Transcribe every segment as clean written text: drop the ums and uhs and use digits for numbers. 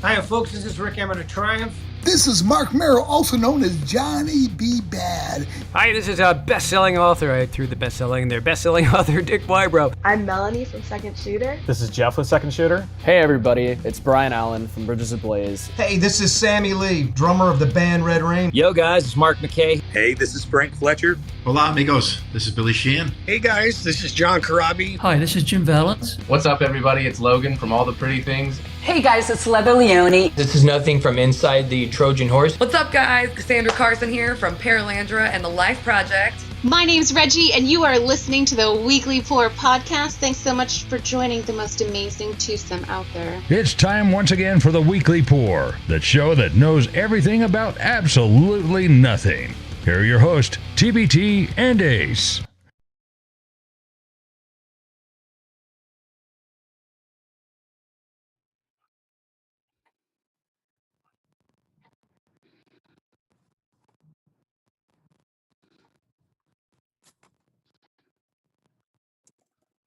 Hiya, folks. This is Rick Emmett of Triumph. This is Mark Merrill, also known as Johnny B. Bad. Hi, this is a best-selling author. I threw the best-selling in there. Best-selling author Dick Wybrow. I'm Melanie from Second Shooter. This is Jeff with Second Shooter. Hey everybody, it's Brian Allen from Bridges Ablaze. Hey, this is Sammy Lee, drummer of the band Red Rain. Yo guys, it's Mark McKay. Hey, this is Frank Fletcher. Hola amigos, this is Billy Sheehan. Hey guys, this is John Karabi. Hi, this is Jim Valance. What's up everybody, it's Logan from All the Pretty Things. Hey guys, it's Leather Leone. This is Nothing from Inside the Trojan Horse. What's up guys, Cassandra Carson here from Paralandra and the Life Project. My name's Reggie and you are listening to the Weekly Pour podcast. Thanks so much for joining the most amazing twosome out there. It's time once again for the Weekly Pour, the show that knows everything about absolutely nothing. Here are your hosts, TbT and Ace.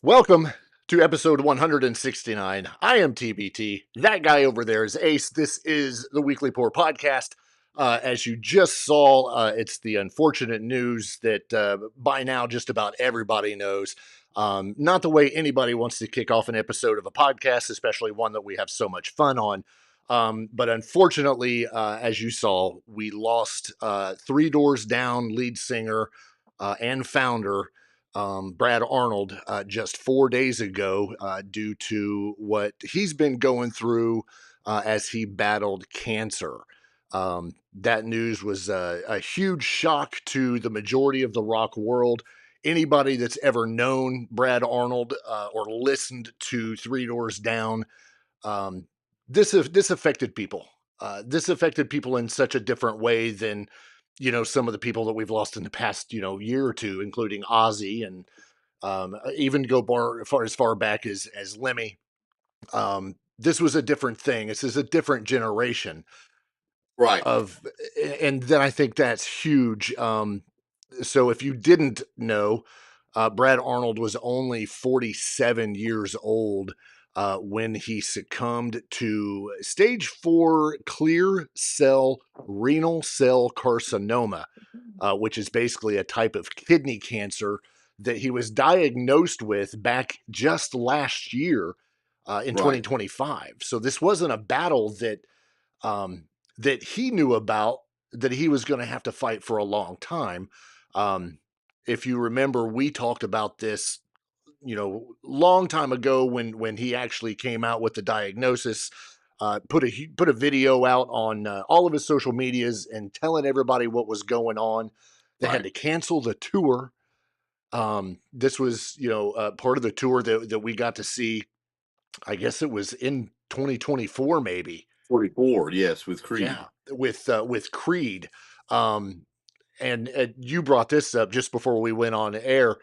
Welcome to episode 169. I am TbT. That guy over there is Ace. This is the Weekly Pour podcast. As you just saw, it's the unfortunate news that by now just about everybody knows. Not the way anybody wants to kick off an episode of a podcast, especially one that we have so much fun on. But unfortunately, as you saw, we lost Three Doors Down lead singer and founder, Brad Arnold, just 4 days ago due to what he's been going through as he battled cancer. That news was a huge shock to the majority of the rock world. Anybody that's ever known Brad Arnold or listened to Three Doors Down, this affected people. This affected people in such a different way than some of the people that we've lost in the past, year or two, including Ozzy and even go as far back as Lemmy. This was a different thing. This is a different generation. Right. And then I think that's huge. So if you didn't know, Brad Arnold was only 47 years old when he succumbed to stage 4 clear cell renal cell carcinoma, which is basically a type of kidney cancer that he was diagnosed with back just last year in 2025. So this wasn't a battle that he knew about, that he was going to have to fight for a long time. If you remember, we talked about this long time ago when he actually came out with the diagnosis, put a video out on all of his social medias and telling everybody what was going on. They had to cancel the tour. This was, part of the tour that we got to see. I guess it was in 2024, maybe 44. Yes. With Creed. Yeah. With Creed. And you brought this up just before we went on air.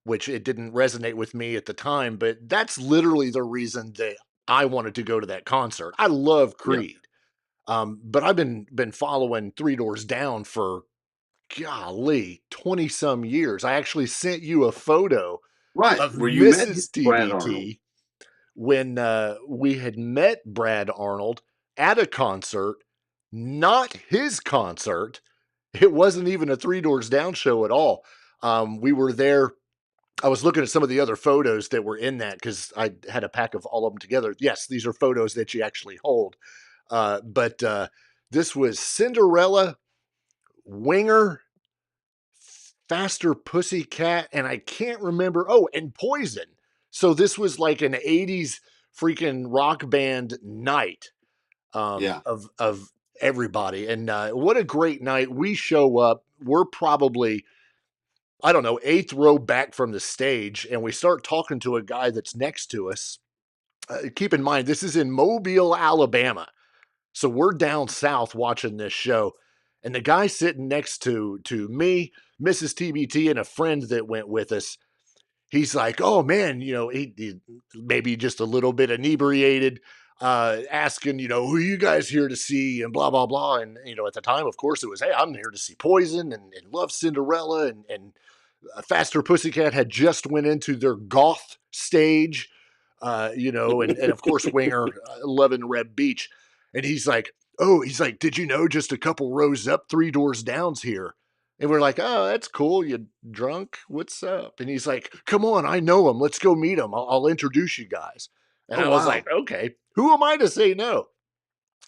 Which it didn't resonate with me at the time, but that's literally the reason that I wanted to go to that concert. I love Creed. Yeah. But I've been following Three Doors Down for, golly, 20 some years. I actually sent you a photo of where you Mrs. TbT when we had met Brad Arnold at a concert, not his concert. It wasn't even a Three Doors Down show at all. We were there. I was looking at some of the other photos that were in that because I had a pack of all of them together. Yes, these are photos that you actually hold. But this was Cinderella, Winger, Faster Pussycat, and I can't remember. Oh, and Poison. So this was like an 80s freaking rock band night of everybody. And what a great night. We show up. We're probably, I don't know, 8th row back from the stage, and we start talking to a guy that's next to us. Keep in mind, this is in Mobile, Alabama. So we're down south watching this show, and the guy sitting next to me, Mrs. TbT, and a friend that went with us, he's like, oh man, he maybe just a little bit inebriated, asking, who you guys here to see and blah, blah, blah. And, at the time, of course, it was, hey, I'm here to see Poison and love Cinderella, and Faster Pussycat had just went into their goth stage. and of course Winger, loving Red Beach. And he's like, did you know just a couple rows up, 3 doors down's here? And we're like, oh, that's cool. You drunk? What's up? And he's like, come on, I know him. Let's go meet him. I'll introduce you guys. And I was like, okay, who am I to say no?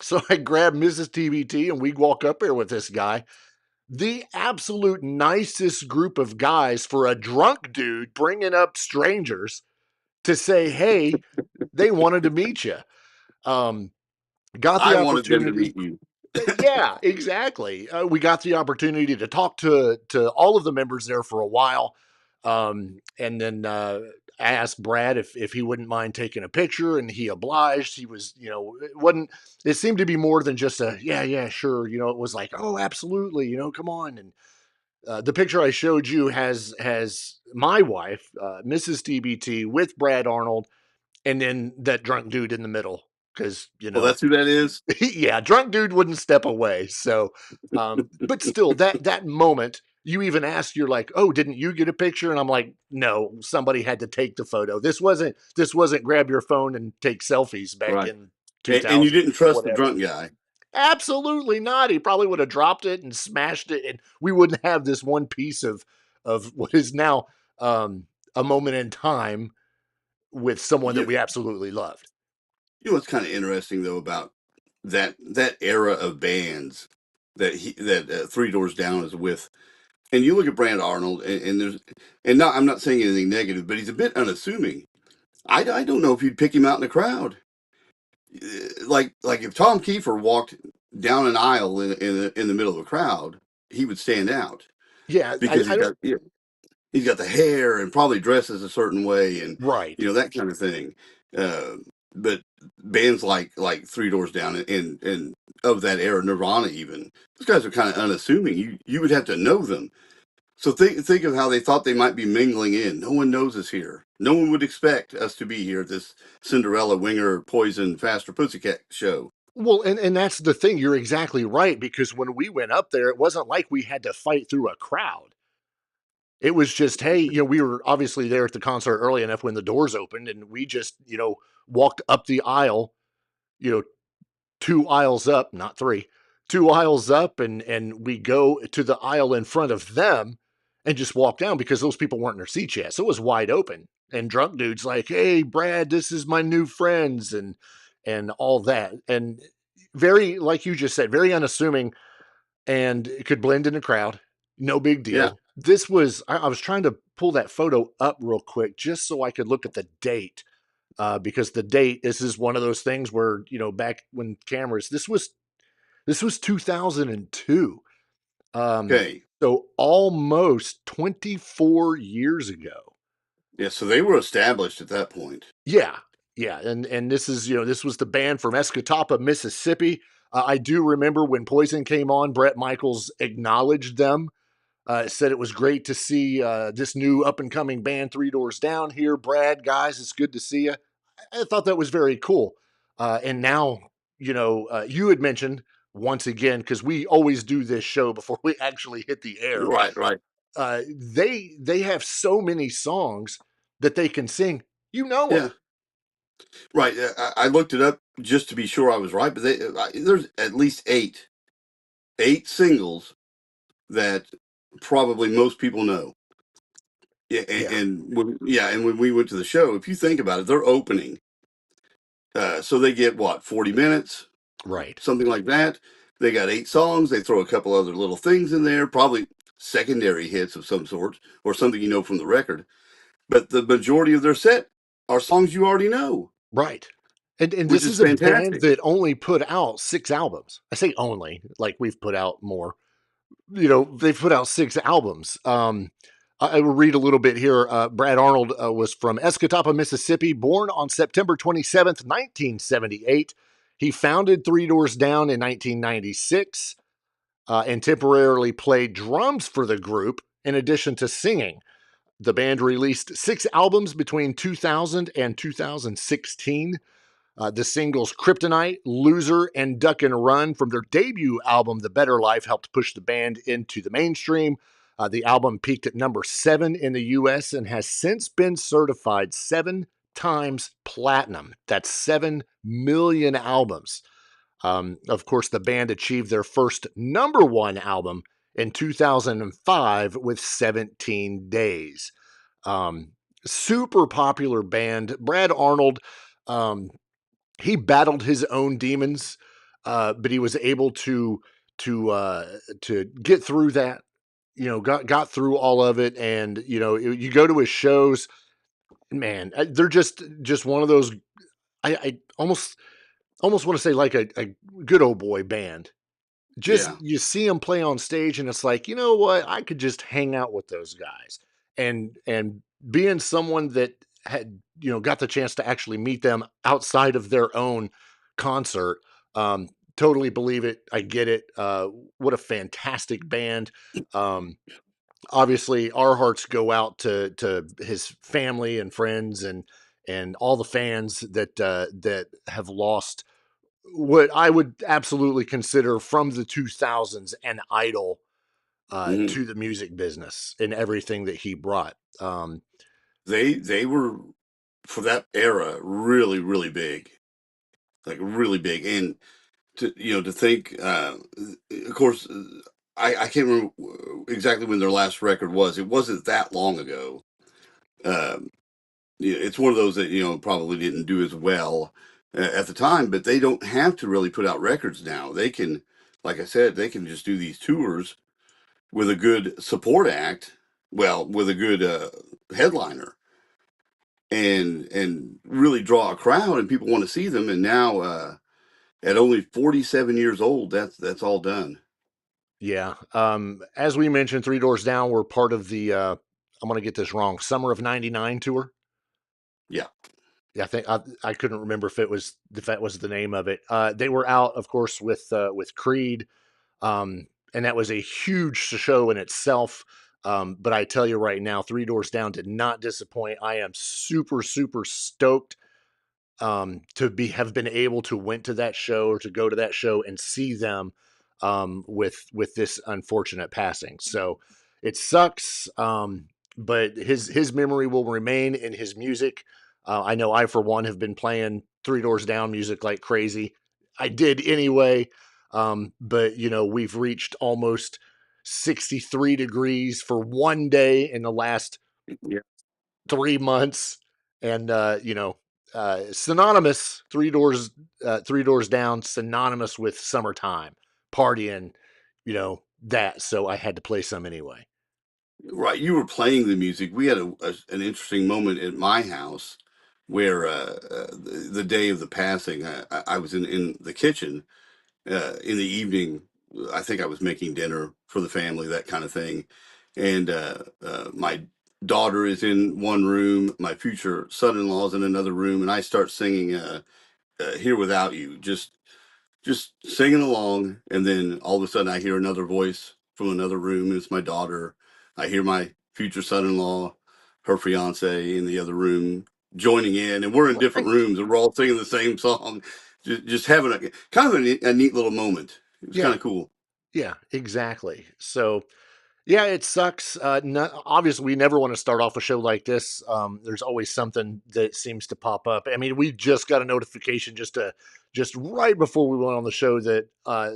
So I grabbed Mrs. TbT and we walk up there with this guy. The absolute nicest group of guys for a drunk dude bringing up strangers to say, hey, they wanted to meet you. Got the I wanted them to opportunity. meet you. Yeah, exactly. We got the opportunity to talk to all of the members there for a while. And then I asked Brad if he wouldn't mind taking a picture, and he obliged. He was, it seemed to be more than just a, yeah, sure. It was like, oh, absolutely. Come on. And the picture I showed you has my wife, Mrs. TbT, with Brad Arnold, and then that drunk dude in the middle. Because, Well, that's who that is. yeah, drunk dude wouldn't step away. So, but still, that moment, you even asked, you're like, oh, didn't you get a picture? And I'm like, no, somebody had to take the photo. This wasn't grab your phone and take selfies back in 2000. And you didn't trust the drunk guy. Absolutely not. He probably would have dropped it and smashed it, and we wouldn't have this one piece of what is now a moment in time with someone that we absolutely loved. What's kind of interesting though about that era of bands that Three Doors Down is with, and you look at Brad Arnold, I'm not saying anything negative, but he's a bit unassuming. I don't know if you'd pick him out in the crowd. Like if Tom Kiefer walked down an aisle in the middle of a crowd, he would stand out. Yeah, because he's got the hair and probably dresses a certain way, and right, that kind of thing. But bands like Three Doors Down and of that era, Nirvana, even those guys are kind of unassuming. You would have to know them. So think of how they thought they might be mingling in. No one knows us here. No one would expect us to be here at this Cinderella, Winger, Poison, Faster Pussycat show. Well, and that's the thing. You're exactly right, because when we went up there, it wasn't like we had to fight through a crowd. It was just, hey, we were obviously there at the concert early enough when the doors opened, and we just, walked up the aisle, 2 aisles up, not 3, 2 aisles up, and we go to the aisle in front of them and just walk down because those people weren't in their seats yet. So it was wide open. And drunk dude's like, hey, Brad, this is my new friends, and all that. And very, like you just said, very unassuming, and it could blend in the crowd. No big deal. Yeah. This was, I was trying to pull that photo up real quick just so I could look at the date. Because the date, this is one of those things where, back when cameras, this was 2002. Okay. So almost 24 years ago. Yeah. So they were established at that point. Yeah. Yeah. And this is, this was the band from Escatawpa, Mississippi. I do remember when Poison came on, Bret Michaels acknowledged them. Said it was great to see this new up-and-coming band, Three Doors Down here. Brad, guys, it's good to see you. I thought that was very cool. And now, you had mentioned, once again, because we always do this show before we actually hit the air. Right. They have so many songs that they can sing. Them. Right. I looked it up just to be sure I was right, but there's at least eight singles that probably most people know. Yeah, and when we went to the show, if you think about it, they're opening. So they get 40 minutes, right? Something like that. They got 8 songs. They throw a couple other little things in there, probably secondary hits of some sort or something from the record. But the majority of their set are songs you already know. Right. And this is a band that only put out 6 albums. I say only, like we've put out more. They've put out 6 albums. I will read a little bit here. Brad Arnold was from Escatawpa, Mississippi, born on September 27th, 1978. He founded Three Doors Down in 1996 and temporarily played drums for the group in addition to singing. The band released 6 albums between 2000 and 2016. The singles Kryptonite, Loser, and Duck and Run from their debut album, The Better Life, helped push the band into the mainstream. The album peaked at number 7 in the U.S. and has since been certified 7 times platinum. That's 7 million albums. Of course, the band achieved their first #1 album in 2005 with 17 Days. Super popular band. Brad Arnold, he battled his own demons, but he was able to get through that. Got through all of it, and you go to his shows, man, they're just one of those. I almost want to say like a good old boy band. Just Yeah. you see them play on stage, and it's like, you know what, I could just hang out with those guys, and being someone that had got the chance to actually meet them outside of their own concert. Totally believe it. I get it. What a fantastic band. Um, Obviously our hearts go out to his family and friends and all the fans that have lost what I would absolutely consider from the 2000s an idol Hmm. to the music business and everything that he brought. They were, for that era, really, really big, like really big. And to think, of course, I can't remember exactly when their last record was. It wasn't that long ago. Um, it's one of those that probably didn't do as well at the time, but they don't have to really put out records now. They can, like I said, they can just do these tours with a good support act, well, with a good headliner, and really draw a crowd, and people want to see them. And now, at only 47 years old, that's all done. Yeah. As we mentioned, Three Doors Down were part of the I'm going to get this wrong, Summer of '99 tour. Yeah. Yeah, I think I couldn't remember if that was the name of it. They were out, of course, with Creed, and that was a huge show in itself. But I tell you right now, Three Doors Down did not disappoint. I am super super stoked to have been able to went to that show or to go to that show and see them with this unfortunate passing. So it sucks, but his memory will remain in his music. I know I, for one, have been playing Three Doors Down music like crazy. I did anyway, but we've reached almost 63 degrees for one day in the last Yeah. 3 months, and synonymous. Three Doors Down, synonymous with summertime partying, that. So I had to play some anyway. Right. You were playing the music. We had an interesting moment at my house where the day of the passing, I was in the kitchen in the evening. I think I was making dinner for the family, that kind of thing. And my daughter is in one room, my future son-in-law is in another room, and I start singing Here Without You, just singing along. And then all of a sudden I hear another voice from another room, and it's my daughter. I hear my future son-in-law, her fiance in the other room joining in, and we're in different rooms and we're all singing the same song, just having a kind of a neat little moment. It was kind of cool. Yeah, exactly. So yeah, it sucks. Obviously, we never want to start off a show like this. There's always something that seems to pop up. I mean, we just got a notification just right before we went on the show that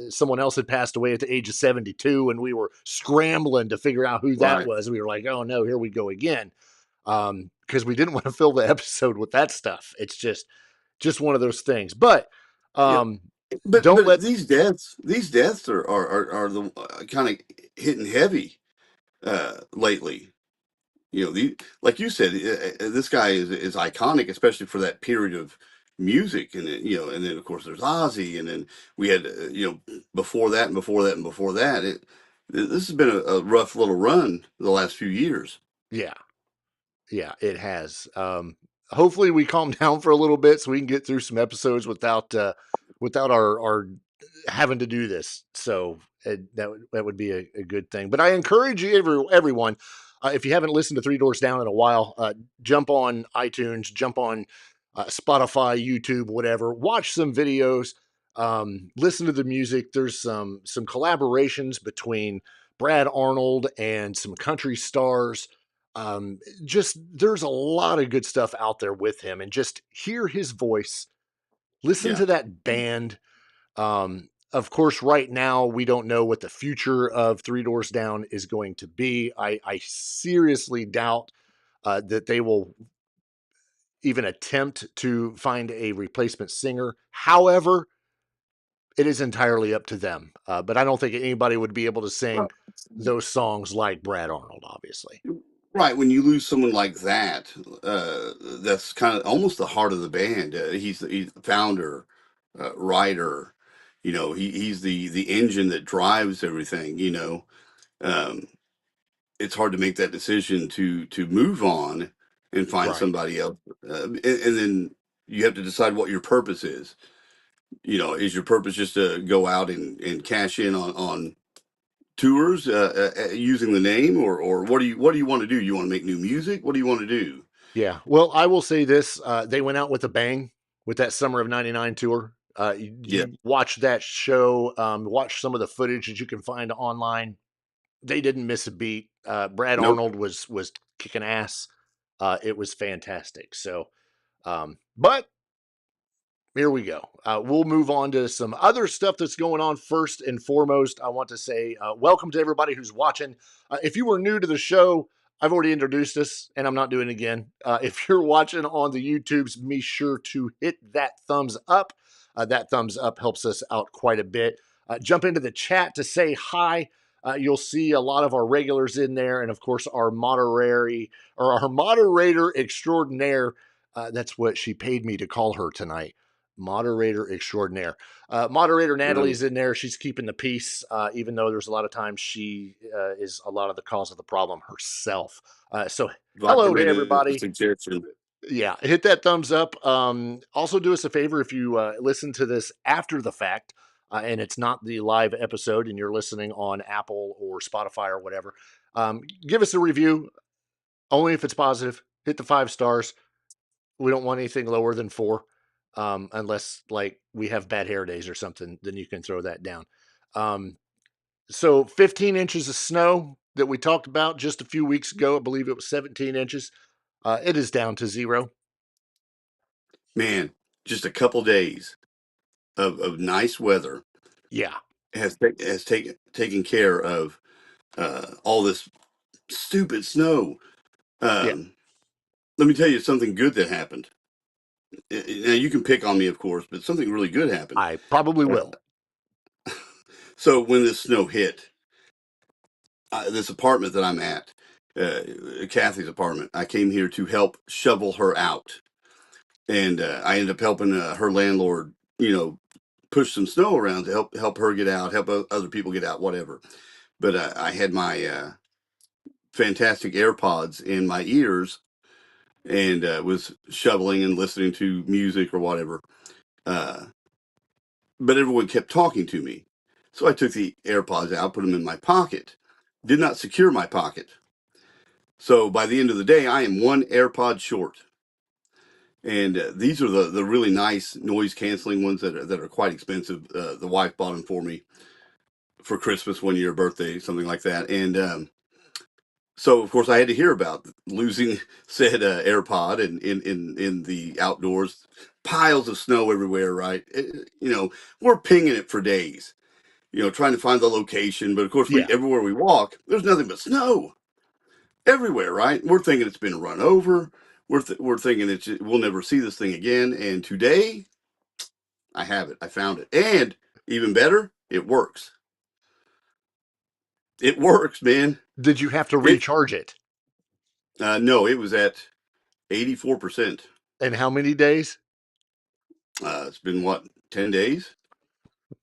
someone else had passed away at the age of 72, and we were scrambling to figure out who that was. We were like, "Oh no, here we go again," because we didn't want to fill the episode with that stuff. It's just one of those things. But but don't let these deaths are the kind of hitting heavy lately. Like you said, this guy is iconic, especially for that period of music. And and then of course there's Ozzy, and then we had before that and before that and before that. This has been a rough little run the last few years. Yeah. Yeah, it has. Hopefully we calm down for a little bit so we can get through some episodes without our having to do this. So that would be a good thing. But I encourage you, everyone, if you haven't listened to Three Doors Down in a while, jump on iTunes, jump on Spotify, YouTube, whatever. Watch some videos, listen to the music. There's some collaborations between Brad Arnold and some country stars. Just there's a lot of good stuff out there with him, and just hear his voice, listen to that band. Of course, right now we don't know what the future of Three Doors Down is going to be. I seriously doubt that they will even attempt to find a replacement singer. However, it is entirely up to them. But I don't think anybody would be able to sing those songs like Brad Arnold, obviously. Right. When you lose someone like that, that's kind of almost the heart of the band. He's the founder, writer. He's the engine that drives everything. Um, it's hard to make that decision to move on and find Right. somebody else, and then you have to decide what your purpose is. Is your purpose just to go out and cash in on tours using the name, or what do you want to do? You want to make new music? What do you want to do? Yeah. Well, I will say this: they went out with a bang with that Summer of '99 tour. Yeah. You watch that show, watch some of the footage that you can find online. They didn't miss a beat. Brad Nope. Arnold was kicking ass. It was fantastic. So, but here we go. We'll move on to some other stuff that's going on. First and foremost, I want to say welcome to everybody who's watching. If you were new to the show, I've already introduced us, and I'm not doing it again. If you're watching on the YouTubes, be sure to hit that thumbs up. That thumbs up helps us out quite a bit. Jump into the chat to say hi. You'll see a lot of our regulars in there, and of course, our moderator extraordinaire. That's what she paid me to call her tonight. Moderator extraordinaire. Moderator Natalie's in there. She's keeping the peace, even though there's a lot of times she is a lot of the cause of the problem herself. So hello to everybody. Yeah, hit that thumbs up. Also do us a favor if you listen to this after the fact, and it's not the live episode and you're listening on Apple or Spotify or whatever, give us a review, only if it's positive. Hit the 5 stars. We don't want anything lower than 4. Unless like we have bad hair days or something, then you can throw that down. So 15 inches of snow that we talked about just a few weeks ago. I believe it was 17 inches. It is down to 0. Man, just a couple days of nice weather. Yeah. Has taken care of all this stupid snow. Yeah. Let me tell you something good that happened. Now you can pick on me, of course, but something really good happened. I probably will. So when this snow hit, this apartment that I'm at, Kathy's apartment, I came here to help shovel her out, and I ended up helping her landlord, push some snow around to help her get out, help other people get out, whatever. But I had my fantastic AirPods in my ears and was shoveling and listening to music or whatever. But everyone kept talking to me. So I took the AirPods out, put them in my pocket, did not secure my pocket. So by the end of the day, I am one AirPod short. And these are the really nice noise canceling ones that are quite expensive. The wife bought them for me for Christmas one year, birthday, something like that. And so, of course, I had to hear about losing said AirPod and in the outdoors, piles of snow everywhere, right? We're pinging it for days, trying to find the location. But, of course, everywhere we walk, there's nothing but snow everywhere, right? We're thinking it's been run over. We're thinking we'll never see this thing again. And today, I have it. I found it. And even better, it works. It works, man. Did you have to recharge it? No, it was at 84%. And how many days? It's been, 10 days?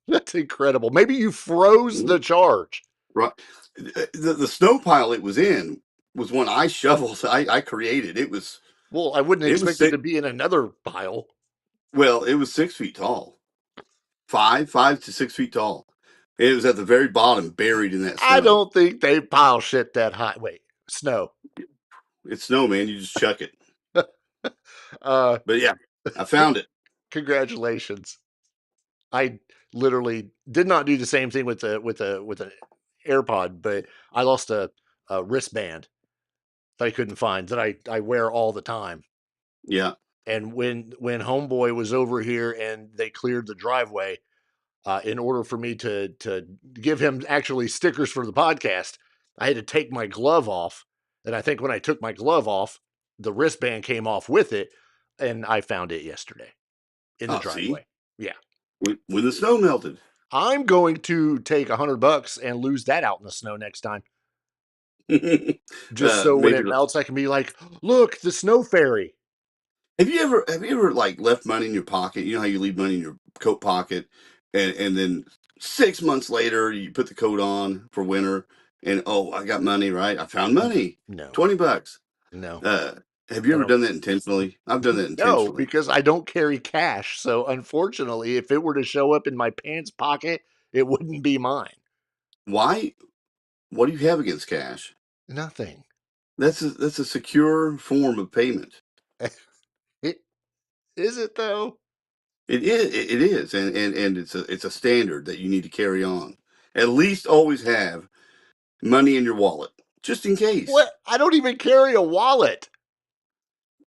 That's incredible. Maybe you froze the charge. Right. The snow pile it was in was one I shoveled. I created. It was. Well, I wouldn't expect it to be in another pile. Well, it was 6 feet tall. 5 to 6 feet tall. It was at the very bottom, buried in that snow. I don't think they pile shit that high. Wait, snow. It's snow, man. You just chuck it. But yeah, I found it. Congratulations. I literally did not do the same thing with an AirPod, but I lost a wristband that I couldn't find that I wear all the time. Yeah. And when Homeboy was over here and they cleared the driveway, in order for me to give him actually stickers for the podcast, I had to take my glove off. And I think when I took my glove off, the wristband came off with it, and I found it yesterday in the driveway. See? Yeah. When the snow melted. I'm going to take $100 and lose that out in the snow next time. Just so when it melts, I can be like, look, the snow fairy. Have you ever like left money in your pocket? You know how you leave money in your coat pocket, and then 6 months later you put the coat on for winter, and oh, I got money, right? I found money. No. $20. No. Have you ever done that intentionally? I've done that intentionally. No, because I don't carry cash. So unfortunately, if it were to show up in my pants pocket, it wouldn't be mine. Why? What do you have against cash? Nothing. That's a secure form of payment. Is it though? It is, and it's a standard that you need to carry on. At least always have money in your wallet, just in case. What? I don't even carry a wallet.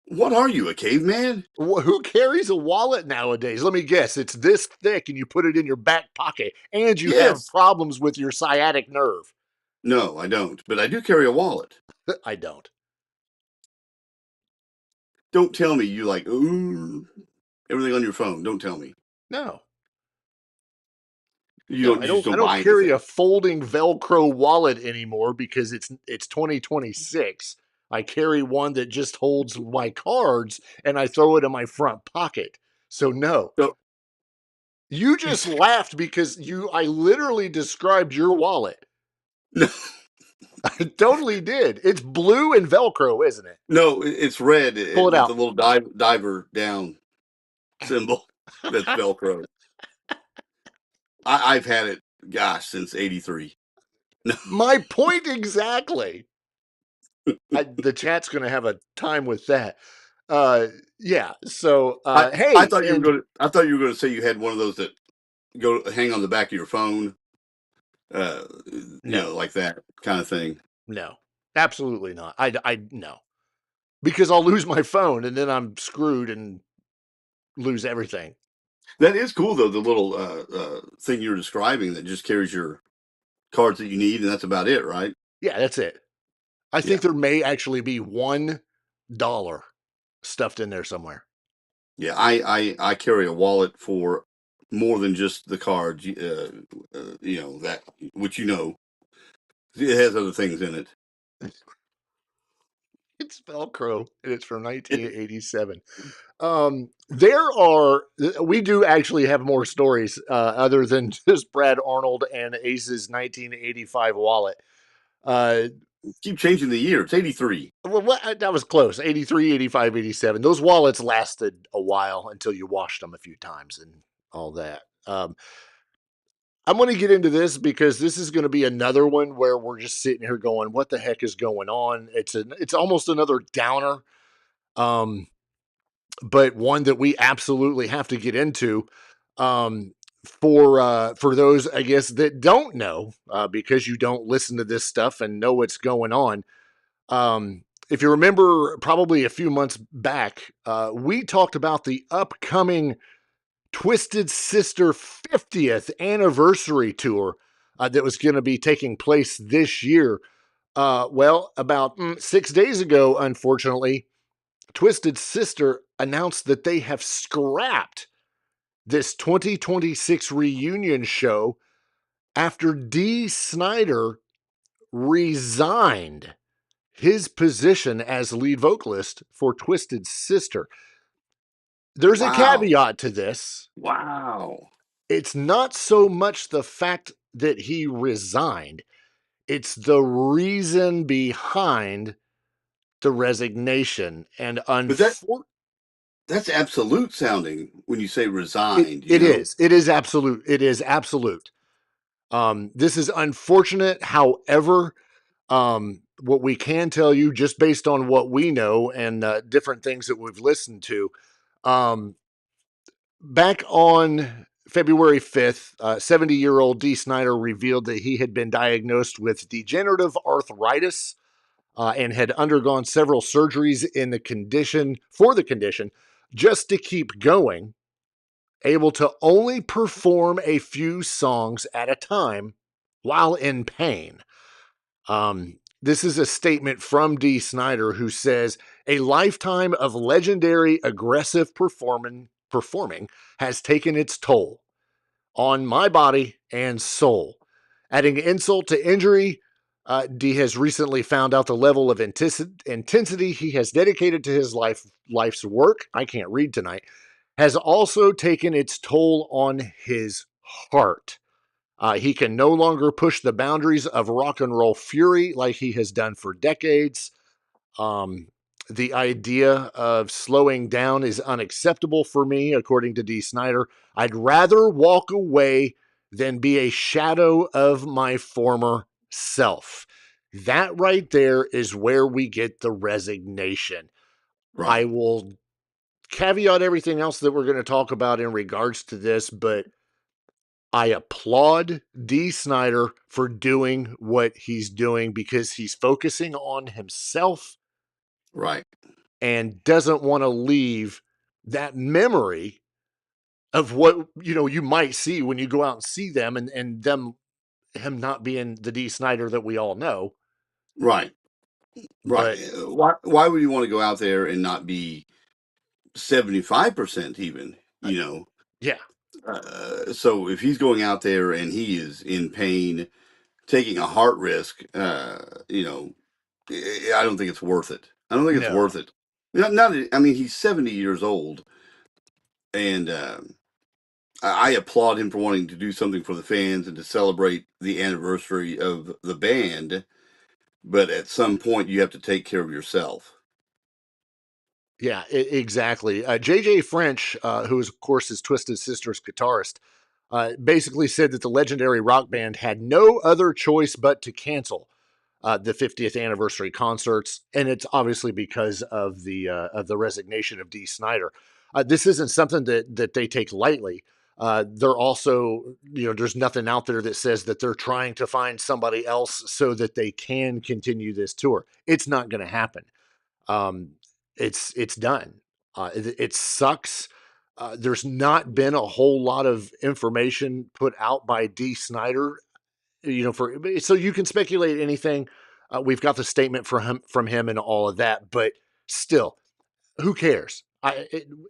What are you, a caveman? Who carries a wallet nowadays? Let me guess. It's this thick and you put it in your back pocket and you have problems with your sciatic nerve. No, I don't. But I do carry a wallet. I don't. Don't tell me you like, ooh, everything on your phone. Don't tell me. No. I don't carry a folding Velcro wallet anymore because it's 2026. I carry one that just holds my cards and I throw it in my front pocket. So no. You just laughed because I literally described your wallet. No. I totally did. It's blue and Velcro, isn't it? No, it's red. Pull it out. The little diver down symbol. That's Velcro. I've had it, gosh, since '83. No. My point exactly. The chat's going to have a time with that. Yeah. So, hey, I thought you were going to say you had one of those that go hang on the back of your phone. You know, like that kind of thing. No, absolutely not. I no, because I'll lose my phone and then I'm screwed and lose everything. That is cool though. The little thing you're describing that just carries your cards that you need, and that's about it, right? Yeah, that's it. I think there may actually be $1 stuffed in there somewhere. Yeah, I carry a wallet for more than just the cards. You know that, which you know, it has other things in it. It's Velcro and it's from 1987. We do actually have more stories other than just Brad Arnold and Ace's 1985 wallet. Keep changing the year. It's 83. Well, that was close. 83, 85, 87. Those wallets lasted a while until you washed them a few times and all that. I'm going to get into this because this is going to be another one where we're just sitting here going, what the heck is going on? It's almost another downer. But one that we absolutely have to get into. For those, I guess, that don't know, because you don't listen to this stuff and know what's going on. If you remember, probably a few months back, we talked about the upcoming Twisted Sister 50th anniversary tour that was going to be taking place this year. Well, about 6 days ago, unfortunately, Twisted Sister announced that they have scrapped this 2026 reunion show after Dee Snider resigned his position as lead vocalist for Twisted Sister. There's a caveat to this. Wow. It's not so much the fact that he resigned. It's the reason behind the resignation. And that's absolute sounding when you say resigned. It is. It is absolute. It is absolute. This is unfortunate. However, what we can tell you, just based on what we know and different things that we've listened to, back on February 5th, 70-year-old Dee Snider revealed that he had been diagnosed with degenerative arthritis and had undergone several surgeries for the condition, just to keep going, able to only perform a few songs at a time while in pain. This is a statement from Dee Snider, who says, "A lifetime of legendary aggressive performing has taken its toll on my body and soul. Adding insult to injury, Dee has recently found out the level of intensity he has dedicated to his life's work. I can't read tonight. Has also taken its toll on his heart. He can no longer push the boundaries of rock and roll fury like he has done for decades. The idea of slowing down is unacceptable for me, according to Dee Snider. I'd rather walk away than be a shadow of my former self." That right there is where we get the resignation. Right. I will caveat everything else that we're going to talk about in regards to this, but I applaud Dee Snider for doing what he's doing, because he's focusing on himself. Right. And doesn't want to leave that memory of what, you might see when you go out and see them, and him not being the Dee Snider that we all know. Right. Right. But Why would you want to go out there and not be 75% even, yeah. So if he's going out there and he is in pain, taking a heart risk, I don't think it's worth it. I don't think it's No. worth it. I mean, he's 70 years old, and I applaud him for wanting to do something for the fans and to celebrate the anniversary of the band. But at some point, you have to take care of yourself. Yeah, exactly. J.J. French, who is, of course, his Twisted Sister's guitarist, basically said that the legendary rock band had no other choice but to cancel the 50th anniversary concerts, and it's obviously because of the resignation of Dee Snider. This isn't something that they take lightly. They're also, there's nothing out there that says that they're trying to find somebody else so that they can continue this tour. It's not going to happen. It's done. It sucks. There's not been a whole lot of information put out by Dee Snider, so you can speculate anything. We've got the statement from him and all of that, but still, who cares?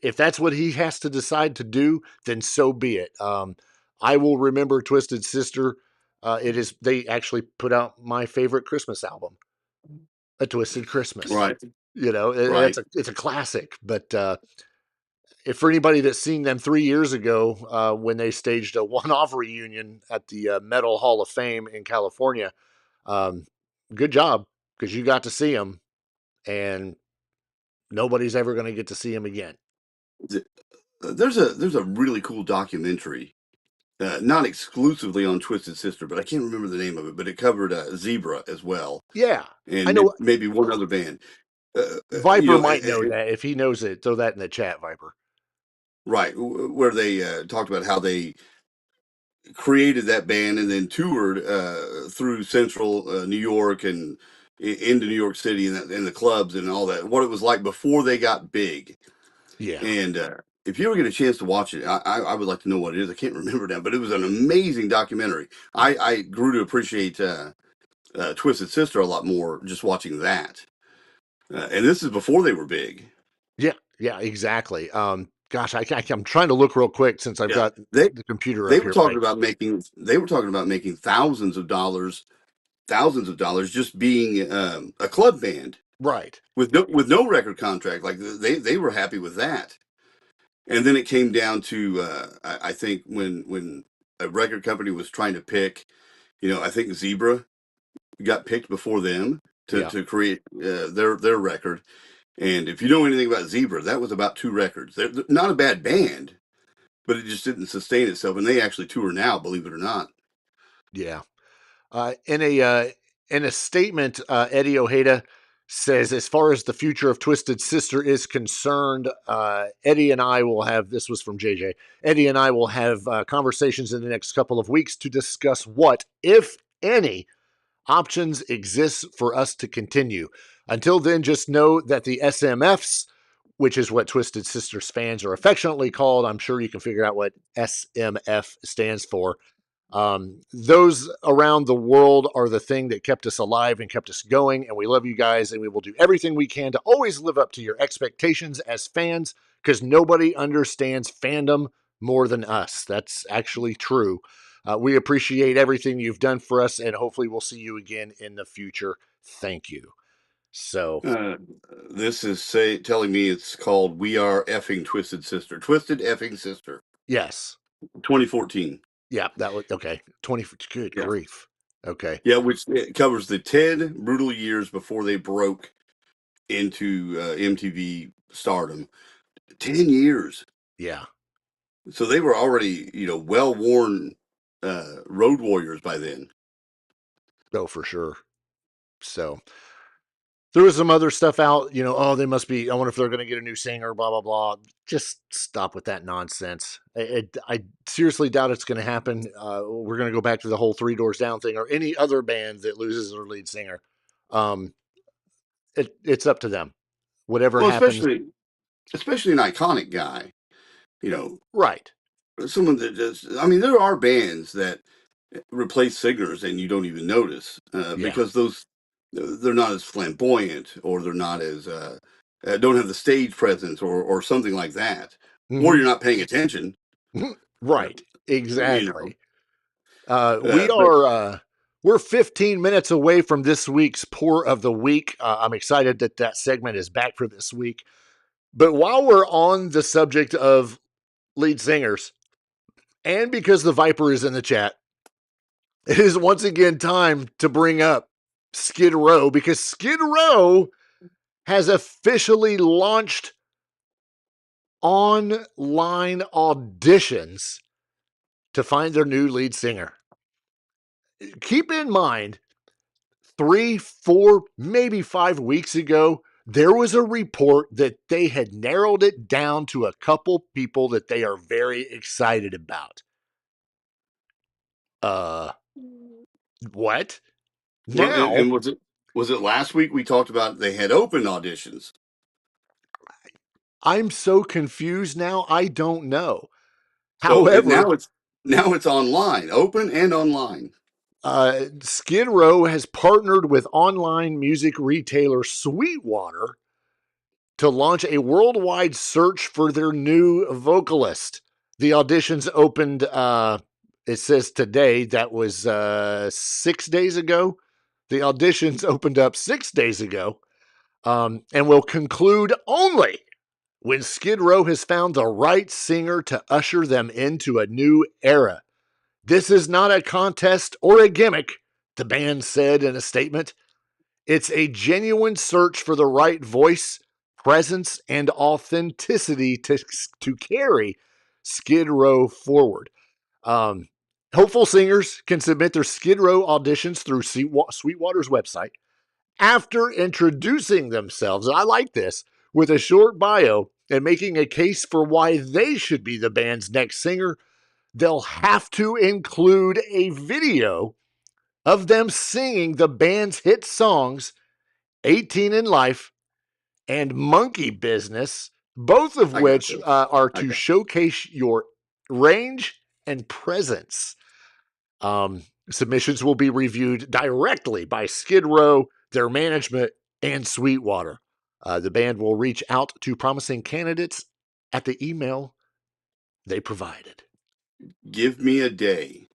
If that's what he has to decide to do, then so be it. I will remember Twisted Sister. They actually put out my favorite Christmas album, A Twisted Christmas. Right. Right. It's a classic. But if for anybody that's seen them 3 years ago, when they staged a one-off reunion at the Metal Hall of Fame in California, good job, because you got to see them, and nobody's ever going to get to see them again. There's a really cool documentary, not exclusively on Twisted Sister, but I can't remember the name of it. But it covered Zebra as well. Yeah, and I know. maybe one other band. Viper might know that. If he knows it, throw that in the chat, Viper. Right, where they talked about how they created that band and then toured through central New York and into New York City and the clubs and all that, what it was like before they got big. Yeah. And if you ever get a chance to watch it, I would like to know what it is. I can't remember now, but it was an amazing documentary. I grew to appreciate Twisted Sister a lot more just watching that. And this is before they were big. Yeah, exactly. Gosh, I'm trying to look real quick since I've got the computer up here. They were talking about making thousands of dollars just being a club band, right? With no record contract. Like they were happy with that. And then it came down to I think when a record company was trying to pick, I think Zebra got picked before them to create their record. And if you know anything about Zebra, that was about 2 records. They're not a bad band, but it just didn't sustain itself. And they actually tour now, believe it or not. Yeah. In a statement, Eddie Ojeda says, as far as the future of Twisted Sister is concerned, Eddie and I will have, this was from JJ, Eddie and I will have conversations in the next couple of weeks to discuss what, if any, options exist for us to continue. Until then, just know that the SMFs, which is what Twisted Sisters fans are affectionately called, I'm sure you can figure out what SMF stands for. Those around the world are the thing that kept us alive and kept us going, and we love you guys, and we will do everything we can to always live up to your expectations as fans, because nobody understands fandom more than us. That's actually true. We appreciate everything you've done for us, and hopefully we'll see you again in the future. Thank you. So this is telling me it's called We Are Effing Twisted Sister. Twisted Effing Sister. Yes. 2014. Yeah, that was okay. 20. Good grief. Okay. Yeah, which it covers the 10 brutal years before they broke into MTV stardom. 10 years. Yeah. So they were already, well-worn road warriors by then. Oh, for sure. So there was some other stuff out, oh, they must be, I wonder if they're going to get a new singer, blah, blah, blah. Just stop with that nonsense. I seriously doubt it's going to happen. We're going to go back to the whole Three Doors Down thing or any other band that loses their lead singer. It's up to them. Whatever happens. Especially an iconic guy, Right. Someone that there are bands that replace singers and you don't even notice because they're not as flamboyant or they're not as don't have the stage presence or something like that, or you're not paying attention. Right. Exactly. We're 15 minutes away from this week's Pour of the Week. I'm excited that segment is back for this week. But while we're on the subject of lead singers, and because the Viper is in the chat, it is once again time to bring up Skid Row, because Skid Row has officially launched online auditions to find their new lead singer. Keep in mind, 3, 4, maybe 5 weeks ago, there was a report that they had narrowed it down to a couple people that they are very excited about. What? Now, and was it last week we talked about they had open auditions? I'm so confused now. I don't know. So However, now it's online, open and online. Skid Row has partnered with online music retailer Sweetwater to launch a worldwide search for their new vocalist. The auditions opened, it says today, that was 6 days ago. The auditions opened up 6 days ago and will conclude only when Skid Row has found the right singer to usher them into a new era. This is not a contest or a gimmick, the band said in a statement. It's a genuine search for the right voice, presence, and authenticity to carry Skid Row forward. Hopeful singers can submit their Skid Row auditions through Sweetwater's website after introducing themselves, I like this, with a short bio and making a case for why they should be the band's next singer. They'll have to include a video of them singing the band's hit songs, 18 in Life and Monkey Business, both of which are to showcase your range and presence. Submissions will be reviewed directly by Skid Row, their management, and Sweetwater. The band will reach out to promising candidates at the email they provided. Give me a day,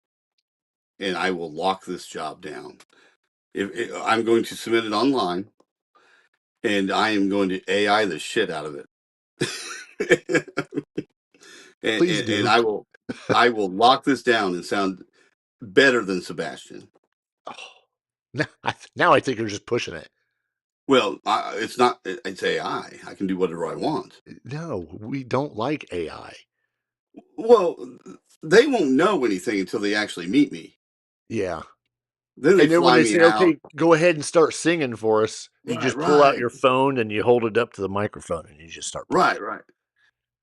and I will lock this job down. I'm going to submit it online, and I am going to AI the shit out of it. Please do. And I will lock this down and sound better than Sebastian. Oh, now I think you're just pushing it. Well, it's not. It's AI. I can do whatever I want. No, we don't like AI. Well, they won't know anything until they actually meet me. Yeah. Then when they say, okay, go ahead and start singing for us, you just pull out your phone and you hold it up to the microphone and you just start playing. Right.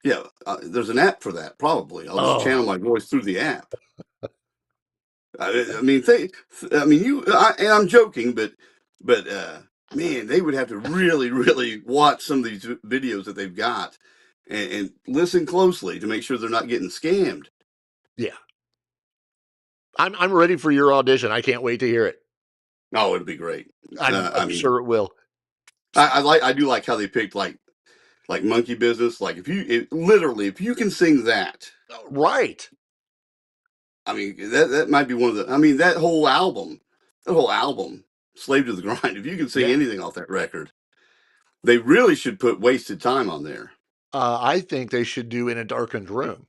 Yeah, there's an app for that, probably. I'll just channel my voice through the app. I mean, and I'm joking, but man, they would have to really, really watch some of these videos that they've got and listen closely to make sure they're not getting scammed. Yeah. I'm ready for your audition. I can't wait to hear it. Oh, it'll be great. I'm sure it will. I do like how they picked like Monkey Business. Like if you can sing that, right. I mean, that might be one of the. I mean, that whole album, "Slave to the Grind." If you can sing anything off that record, they really should put "Wasted Time" on there. I think they should do "In a Darkened Room."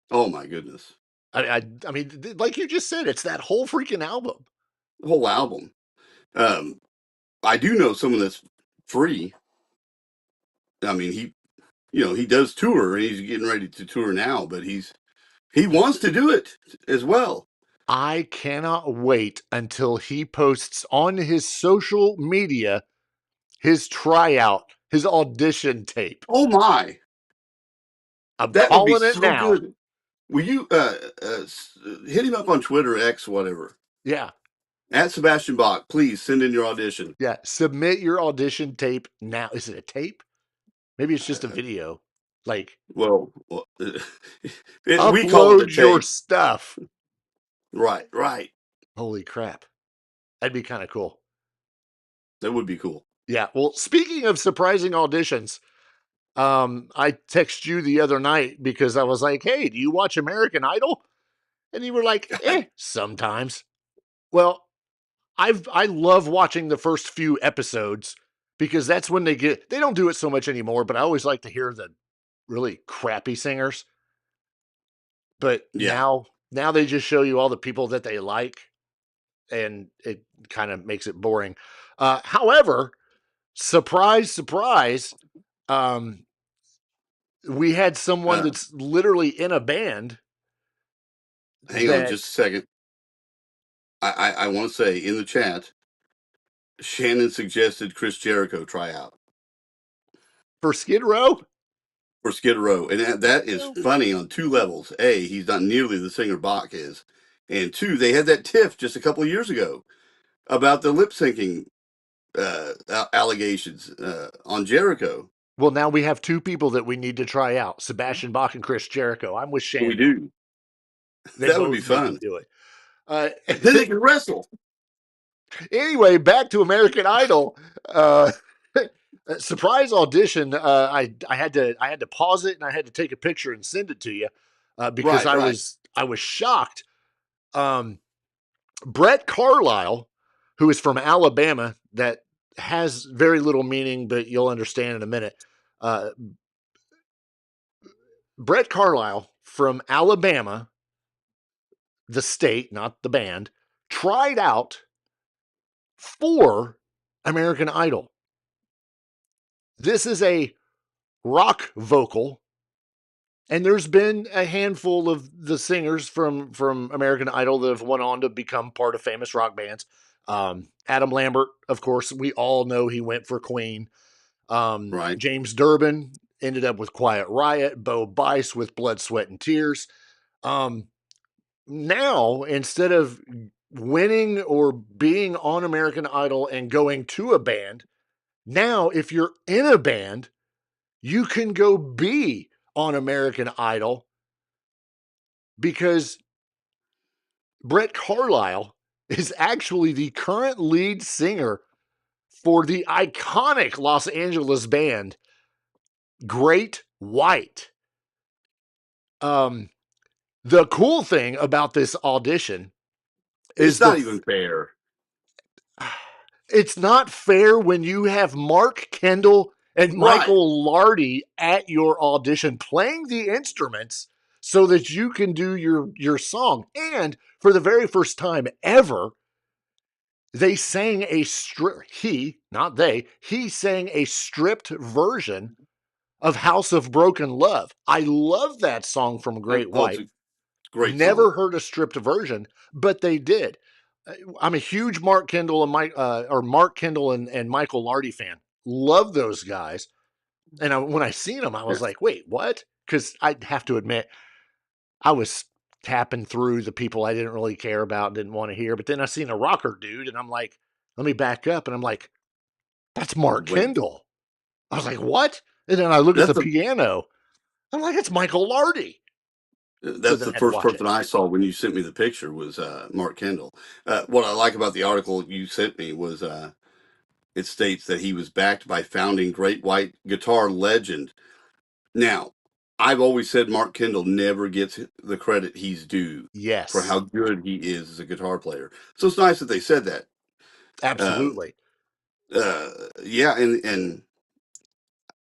Oh my goodness! I mean, like you just said, it's that whole freaking album. The whole album. I do know someone that's free. I mean, he does tour, and he's getting ready to tour now, but he wants to do it as well. I cannot wait until he posts on his social media his tryout, his audition tape. Oh my! I'm that would be calling it so now. good. Will you hit him up on Twitter, X, whatever? Yeah. At Sebastian Bach, please send in your audition. Yeah, submit your audition tape now. Is it a tape? Maybe it's just a video. Like, we call it upload a your tape. stuff. Right. Holy crap. That'd be kind of cool. That would be cool. Yeah. Well, speaking of surprising auditions, I texted you the other night because I was like, hey, do you watch American Idol? And you were like, sometimes. Well, I love watching the first few episodes because that's when they don't do it so much anymore, but I always like to hear the really crappy singers. But now they just show you all the people that they like, and it kind of makes it boring. However, surprise, surprise, we had someone that's literally in a band. Hang on just a second. I want to say in the chat, Shannon suggested Chris Jericho try out. For Skid Row? For Skid Row. And that is funny on two levels. A, he's not nearly the singer Bach is. And two, they had that tiff just a couple of years ago about the lip syncing allegations on Jericho. Well, now we have two people that we need to try out, Sebastian Bach and Chris Jericho. I'm with Shannon. We do. That would be fun. Do it. Then they can wrestle. Anyway, back to American Idol. Surprise audition. I had to pause it and I had to take a picture and send it to you because I was shocked. Brett Carlisle, who is from Alabama, that has very little meaning, but you'll understand in a minute. Brett Carlisle from Alabama, the state, not the band, tried out for American Idol. This is a rock vocal, and there's been a handful of the singers from American Idol that have went on to become part of famous rock bands. Adam Lambert, of course, we all know he went for Queen. James Durbin ended up with Quiet Riot. Bo Bice with Blood, Sweat, and Tears. Now, instead of winning or being on American Idol and going to a band, now if you're in a band, you can go be on American Idol because Brett Carlisle is actually the current lead singer for the iconic Los Angeles band Great White. The cool thing about this audition is it's not even fair. It's not fair when you have Mark Kendall and Michael Lardy at your audition playing the instruments so that you can do your song. And for the very first time ever, they sang he sang a stripped version of House of Broken Love. I love that song from Great White. Great Never song. heard a stripped version, but they did. I'm a huge Mark Kendall and Mark Kendall and Michael Lardy fan. Love those guys. And when I seen them, I was like, wait, what? Because I have to admit, I was tapping through the people I didn't really care about, didn't want to hear. But then I seen a rocker dude, and I'm like, let me back up, and I'm like, that's Mark Wait, Kendall. I was like, what? And then I look at that's the the piano. I'm like, it's Michael Lardy. So that's then the I had to first watch it. person I saw when you sent me the picture was Mark Kendall. What I like about the article you sent me was it states that he was backed by founding Great White guitar legend. Now, I've always said Mark Kendall never gets the credit he's due for Yes, how good he is as a guitar player. So it's nice that they said that. Um, absolutely. yeah, and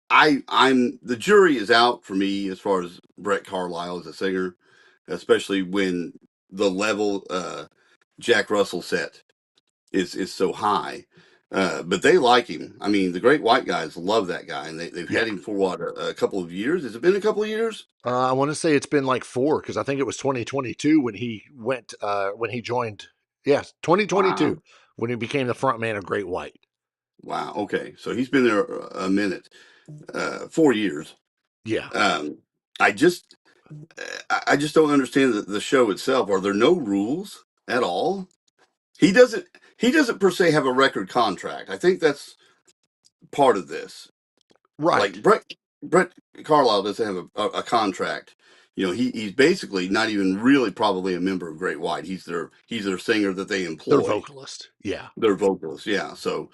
I'm the jury is out for me as far as Brett Carlisle as a singer, especially when the level Jack Russell set is so high. But they like him. I mean, the Great White guys love that guy, and they've Yeah. had him for what a couple of years. Has it been a couple of years? I want to say it's been like 4 because I think it was 2022 when he went when he joined. Yes, 2022 Wow, when he became the front man of Great White. wow. Okay, so he's been there a minute, 4 years. Yeah. Um, I just I just don't understand the show itself. Are there no rules at all? He doesn't he doesn't per se have a record contract. I think that's part of this. Right. Like Brett Carlisle doesn't have a contract. You know, he's basically not even really probably a member of Great White. He's their singer that they They're employ. vocalist. Yeah. Their vocalist, yeah. So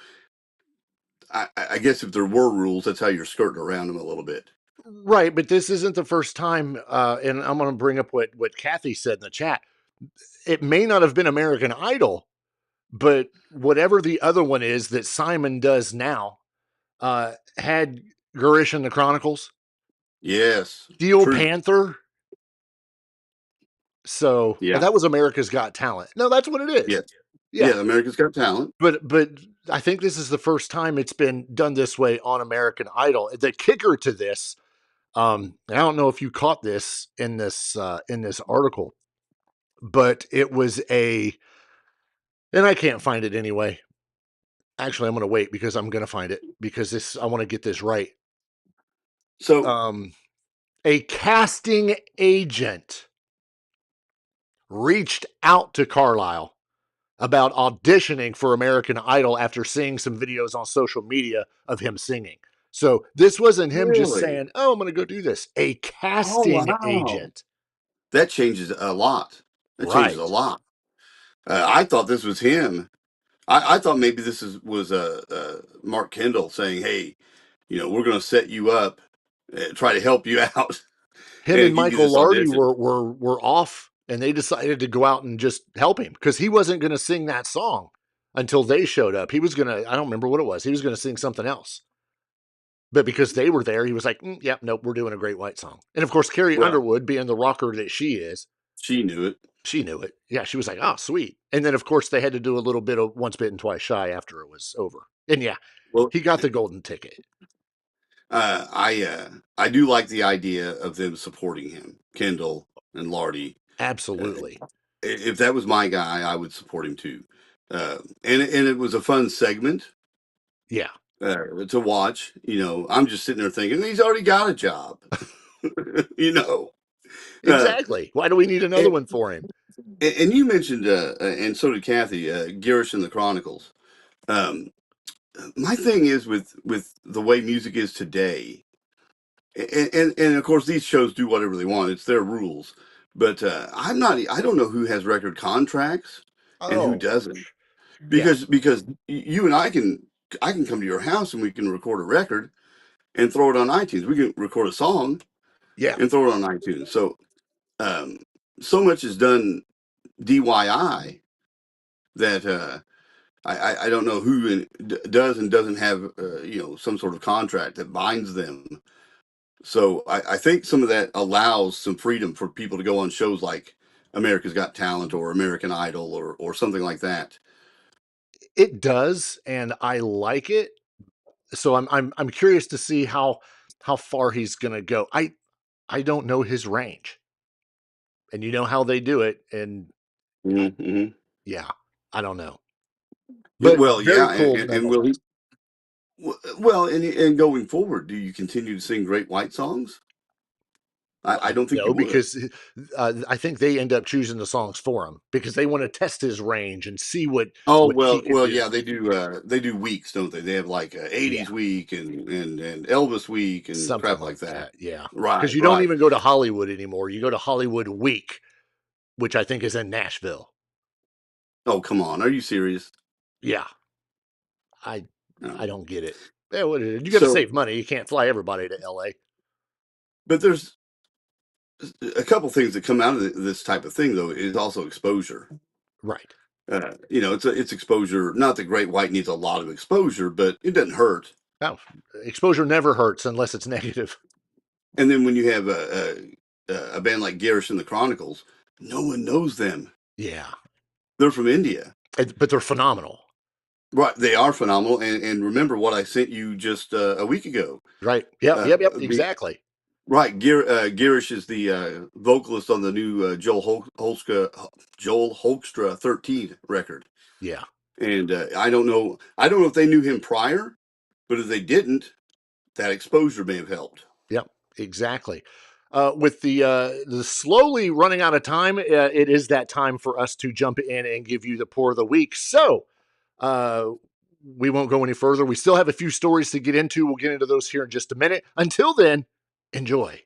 I guess if there were rules, that's how you're skirting around them a little bit. Right. But this isn't the first time. And I'm going to bring up what Kathy said in the chat. It may not have been American Idol, but whatever the other one is that Simon does now, had Gurish and the Chronicles, Yes, Steel true. Panther. So Yeah, that was America's Got Talent. No, that's what it is. yeah, Yeah. yeah. America's Got Talent. But I think this is the first time it's been done this way on American Idol. The kicker to this, I don't know if you caught this in this article, but it was and I can't find it anyway. Actually, I'm going to wait because I'm going to find it because I want to get this right. So A casting agent reached out to Carlisle about auditioning for American Idol after seeing some videos on social media of him singing. So this wasn't him just really, saying, "Oh, I'm going to go do this." A oh casting wow, agent. that changes a lot. That changes a Right. lot. I thought this was him. I thought maybe this was Mark Kendall saying, "Hey, we're going to set you up, try to help you out, Him and and give you Michael this Lardy audition." were off and they decided to go out and just help him because he wasn't going to sing that song until they showed up. He was going to, I don't remember what it was. He was going to sing something else. But because they were there, he was like, yep, nope, we're doing a Great White song. And of course, Carrie Well, Underwood, being the rocker that she is, she knew it. she knew it. Yeah, she was like, oh, sweet. And then, of course, they had to do a little bit of Once Bitten, Twice Shy after it was over. And yeah, Well, he got the golden ticket. I do like the idea of them supporting him, Kendall and Lardy. Absolutely. If that was my guy, I would support him too. And it was a fun segment Yeah. to watch. I'm just sitting there thinking he's already got a job. you know, uh, Exactly. Why do we need another and, one for him? and you mentioned, and so did Kathy, Girish and the Chronicles. Um, my thing is with the way music is today, and of course these shows do whatever they want. It's their rules. But I don't know who has record contracts and who Oh, doesn't. yeah. Because you and I can come to your house and we can record a record and throw it on iTunes. We can record a song Yeah. and throw it on iTunes. So um, so much is done DIY that I don't know who does and doesn't have some sort of contract that binds them. So I think some of that allows some freedom for people to go on shows like America's Got Talent or American Idol or something like that. It does, and I like it. So I'm curious to see how far he's gonna go. I don't know his range. And you know how they do it, and Mm-hmm. yeah, I don't know. But Well, very yeah, cool and will he? nonetheless. Well, and going forward, do you continue to sing Great White songs? I don't think No, you would. because I think they end up choosing the songs for him because they want to test his range and see what Oh he can do. yeah, they do. They do weeks, don't they? They have like Yeah, '80s week and Elvis week and something crap like like that. that. Yeah, because Right, you don't right. even go to Hollywood anymore. You go to Hollywood Week, which I think is in Nashville. Oh, come on, are you serious? Yeah, I No. I don't get it. Yeah, you got to So, save money. You can't fly everybody to L.A. but there's a couple things that come out of this type of thing, though, is also exposure. Right. It's exposure. Not that Great White needs a lot of exposure, but it doesn't hurt. No, exposure never hurts unless it's negative. And then when you have a band like Garish and the Chronicles, no one knows them. Yeah, They're from India. but they're phenomenal. Right, they are phenomenal. And remember what I sent you just a week ago. Right. Yep. Exactly. Right, Garish is the vocalist on the new Joel Holstra 13 record. Yeah. And I don't know if they knew him prior, but if they didn't, that exposure may have helped. Yep. Exactly. With the slowly running out of time, it is that time for us to jump in and give you the pour of the week. So we won't go any further. We still have a few stories to get into. We'll get into those here in just a minute. Until then, enjoy.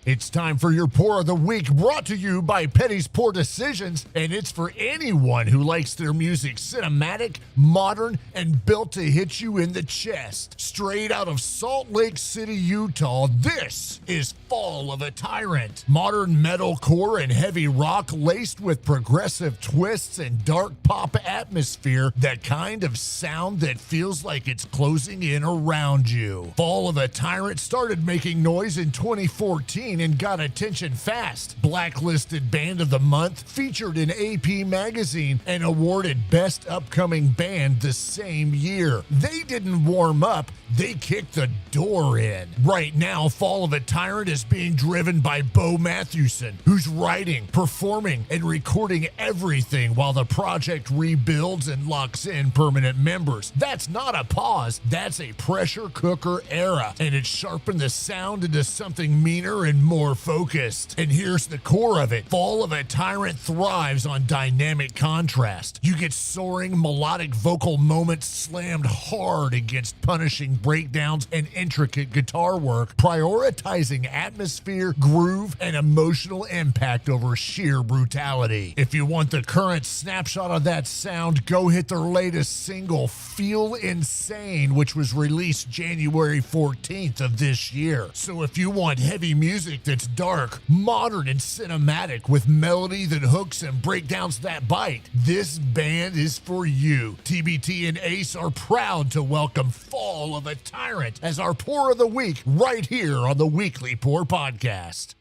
It's time for your Pour of the Week, brought to you by Petty's Pour Decisions, and it's for anyone who likes their music cinematic, modern, and built to hit you in the chest. Straight out of Salt Lake City, Utah, this is Fall of a Tyrant. Modern metalcore and heavy rock laced with progressive twists and dark pop atmosphere, that kind of sound that feels like it's closing in around you. Fall of a Tyrant started making noise in 2014 and got attention fast. Blacklisted Band of the Month, featured in AP Magazine, and awarded Best Upcoming Band the same year. They didn't warm up, they kicked the door in. Right now, Fall of a Tyrant is being driven by Bo Matthewson, who's writing, performing, and recording everything while the project rebuilds and locks in permanent members. That's not a pause, that's a pressure cooker era, and it's sharpened the sound into something meaner and more focused. And here's the core of it. Fall of a Tyrant thrives on dynamic contrast. You get soaring melodic vocal moments slammed hard against punishing breakdowns and intricate guitar work, prioritizing atmosphere, groove, and emotional impact over sheer brutality. If you want the current snapshot of that sound, go hit their latest single, Feel Insane, which was released January 14th of this year. So if you want heavy music that's dark, modern, and cinematic with melody that hooks and breakdowns that bite, this band is for you. TbT and Ace are proud to welcome Fall of a Tyrant as our Pour of the Week right here on the Weekly Pour Podcast.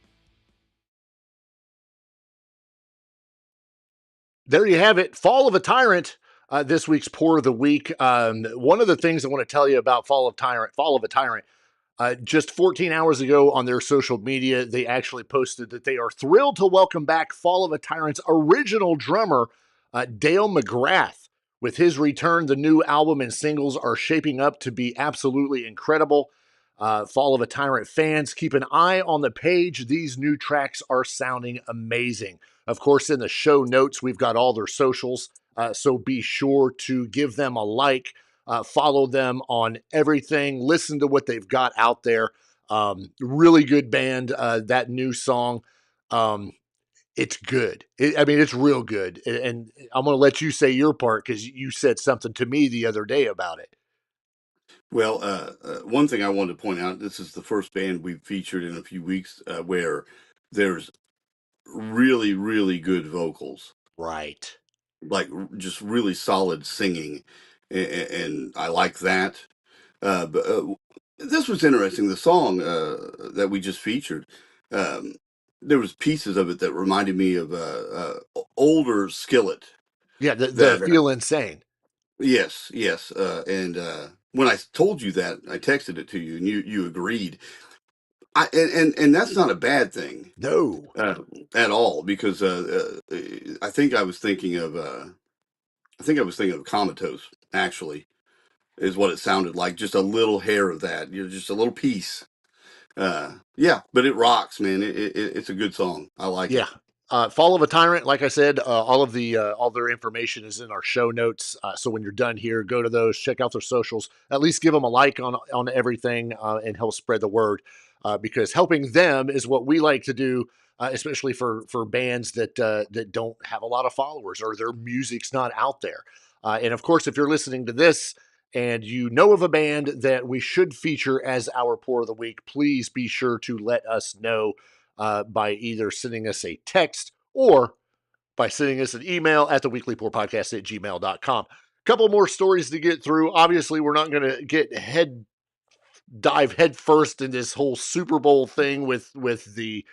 There you have it. Fall of a Tyrant. This week's Pour of the Week. One of the things I want to tell you about Fall of a Tyrant, just 14 hours ago on their social media, they actually posted that they are thrilled to welcome back Fall of a Tyrant's original drummer, Dale McGrath. With his return, the new album and singles are shaping up to be absolutely incredible. Fall of a Tyrant fans, keep an eye on the page. These new tracks are sounding amazing. Of course, in the show notes, we've got all their socials, so be sure to give them a like. Follow them on everything. Listen to what they've got out there. Really good band. That new song, it's good. It's real good. And I'm going to let you say your part because you said something to me the other day about it. Well, one thing I wanted to point out, this is the first band we've featured in a few weeks where there's really, really good vocals. Right. Like just really solid singing. And I like that. But this was interesting. The song that we just featured, there was pieces of it that reminded me of older Skillet. Yeah, the Feel Insane. Yes. And when I told you that, I texted it to you, and you agreed. And that's not a bad thing. No, at all, because I think I was thinking of Comatose, actually. is what it sounded like. Just a little hair of that. You're just a little piece. Yeah, but it rocks, man. It's a good song. I like it. Fall of a Tyrant, like I said, all their information is in our show notes. So when you're done here, go to those, check out their socials, at least give them a like on everything, and help spread the word, because helping them is what we like to do, especially for bands that don't have a lot of followers or their music's not out there. And of course, if you're listening to this and you know of a band that we should feature as our Pour of the Week, please be sure to let us know by either sending us a text or by sending us an email at theweeklypourpodcast@gmail.com. Couple more stories to get through. Obviously, we're not going to dive head first in this whole Super Bowl thing with the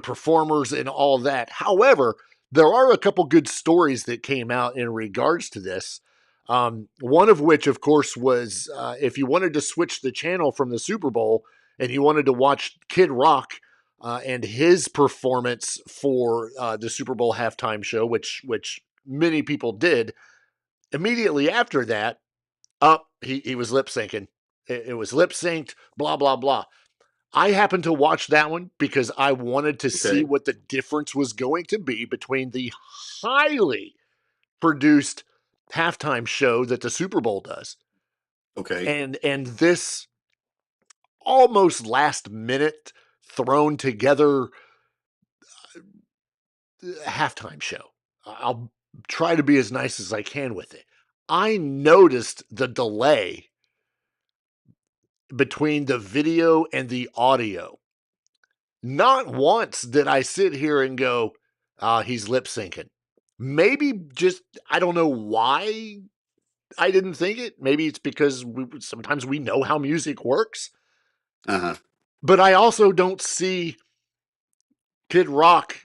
performers and all that. However, there are a couple good stories that came out in regards to this. One of which, of course, was if you wanted to switch the channel from the Super Bowl and you wanted to watch Kid Rock and his performance for the Super Bowl halftime show, which many people did, immediately after that, he was lip syncing. It was lip synced, blah, blah, blah. I happened to watch that one because I wanted to see what the difference was going to be between the highly produced halftime show that the Super Bowl does. Okay. And this almost last minute thrown together halftime show. I'll try to be as nice as I can with it. I noticed the delay between the video and the audio. Not once did I sit here and go, he's lip syncing. Maybe just, I don't know why I didn't think it. Maybe it's because sometimes we know how music works. But I also don't see Kid Rock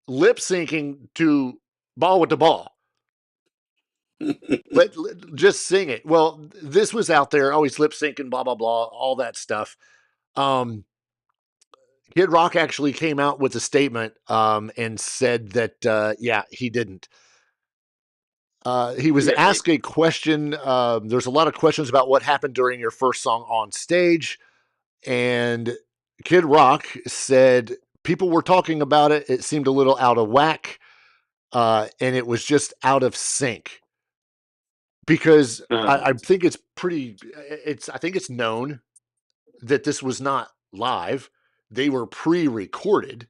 lip syncing to Ball with the Ball. let just sing it. Well, this was out there, always lip syncing, blah, blah, blah, all that stuff. Kid Rock actually came out with a statement and said that, he didn't. He was asked a question. There's a lot of questions about what happened during your first song on stage. And Kid Rock said people were talking about it. It seemed a little out of whack. And it was just out of sync. Because I think it's I think it's known that this was not live. They were pre-recorded.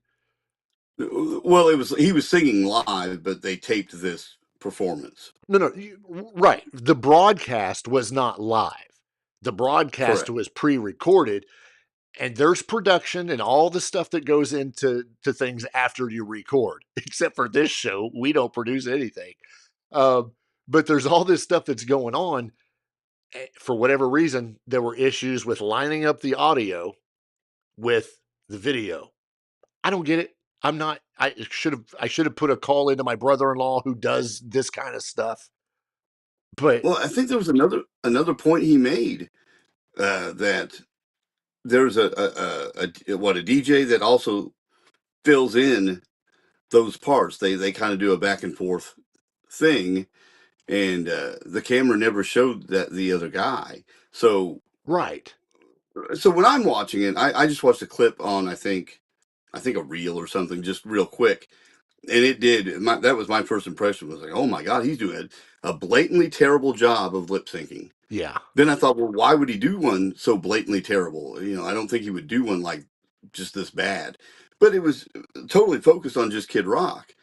Well, he was singing live, but they taped this performance. No, right. The broadcast was not live. The broadcast was pre-recorded, and there's production and all the stuff that goes into things after you record. Except for this show, we don't produce anything. But there's all this stuff that's going on. For whatever reason, there were issues with lining up the audio with the video. I don't get it. I should have put a call into my brother-in-law who does this kind of stuff. But well, I think there was another point he made that there's a DJ that also fills in those parts. They kind of do a back and forth thing, and the camera never showed that the other guy. So right. So when I'm watching it, I just watched a clip on I think a reel or something, just real quick, and it did. That was my first impression. Was like, oh my god, he's doing a blatantly terrible job of lip syncing. Yeah. Then I thought, well, why would he do one so blatantly terrible? I don't think he would do one like just this bad. But it was totally focused on just Kid Rock.